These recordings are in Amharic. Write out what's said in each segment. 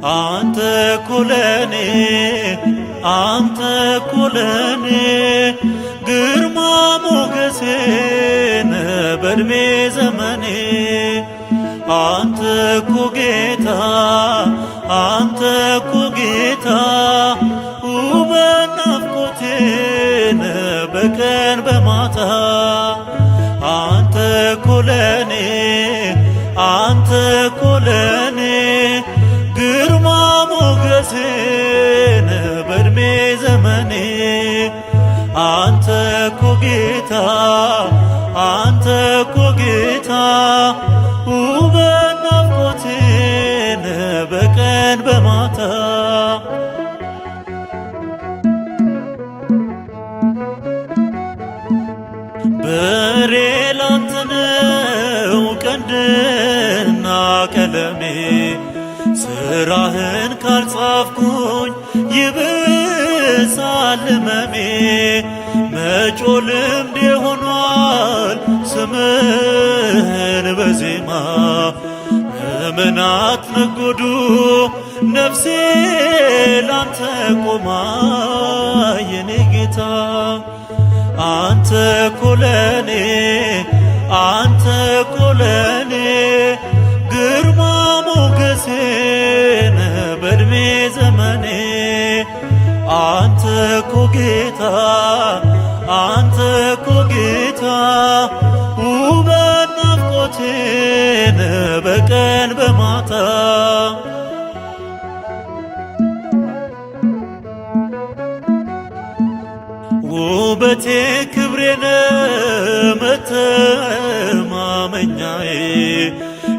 አንተ እኮ ለኔ አንተ እኮ ለኔ ግርማ ሞገሴ በዕድሜ ዘመኔ አንተ እኮ ጌታ አንተ እኮ ጌታ ውበት ናፍቆቴ በቀን በማታ አንተ እኮ ለኔ አንተ እኮ ለኔ ግርማ ሞገሴ በዕድሜ ዘመኔ አንተ እኮ ጌታ አንተ እኮ ጌታ ውበት ናፍቆቴ በቀን በማታ በሬ ላንተ ነው ቀንድና ቀለሜ ስራህን ካልጻፍኩኝ ይብሳል ሕመሜ መጮ ልምዴ ሆኗል ስምህን በዜማ ዘመናት ነጎዱ ነፍሴ ላንተ ቆማ የኔ ጌታ አንተ እኮ ለኔ አንተ እኮ ለኔ ግርማ ሞገሴ በዕድሜ ዘመኔ አንተ እኮ ጌታ አንተ እኮ ጌታ ውበት ናፍቆቴ በቀን በማታ ውበቴ ክብሬነ መተማመኛዬ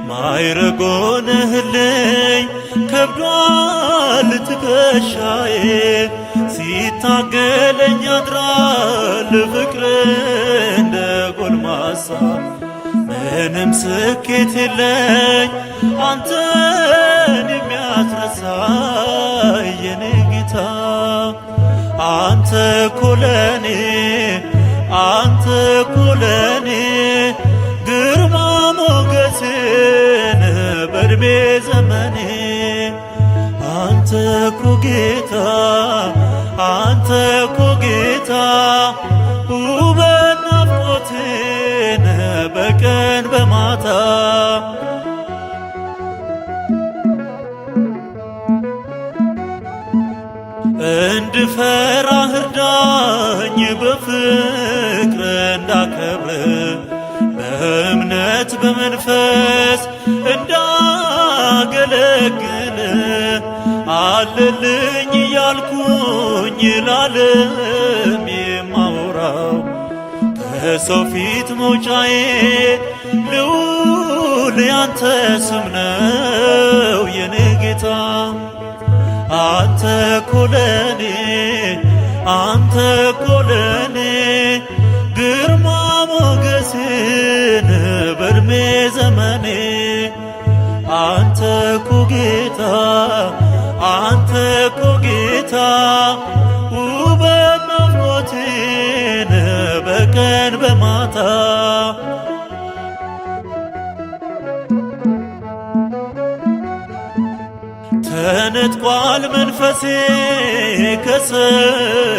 ማዕረግ ሆነህልኝ ከብዷል ትከሻዬ ሲታገለኝ ያድራል ፍቅር እንደ ጎልማሳ ምንም ስኬት የለኝ አንተን የሚያስረሳ የኔ ጌታ አንተ እኮ ለኔ አንተ እኮ ለኔ ግርማ ሞገሴ በዕድሜ ዘመኔ አንተ እኮ ጌታ አንተ እኮ ጌታ ውበት ናፍቆቴ በቀን በማታ እንድፈራህ እርዳኝ በፍቅር እንዳከብር በእምነት በመንፈስ እንዳገለግል አለልኝ እያልኩኝ ለዓለም የማወራው ከሰው ፊት መውጫዬ ልዑል ያንተ ስም ነው የኔ ጌታ አንተ እኮ ለኔ አንተ እኮ ለኔ ግርማ ሞገሴ በዕድሜ ዘመኔ አንተ እኮ ጌታ አንተ እኮ ጌታ ውበት ናፍቆቴ በቀን በማታ ተነጥቋል መንፈሴ ከሰማያት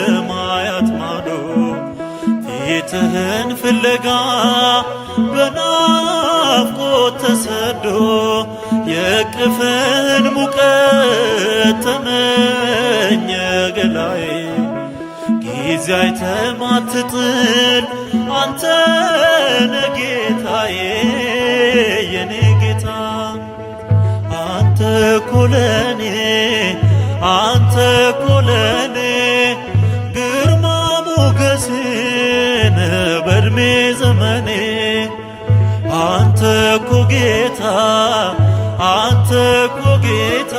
ማዶ ፊትህን ፍለጋ በናፍቆት ተሰዶ የቅፍህን ሙቀት ተመኘ ገላዬ ጊዜ አይተህ ማትጥል አንተ ነህ ጌታዬ የኔ ጌታ አንተ እኮ ለኔ አንተ እኮ ለኔ ግርማ ሞገሴ በዕድሜ ዘመኔ አንተ እኮ ጌታ አንተ እኮ ጌታ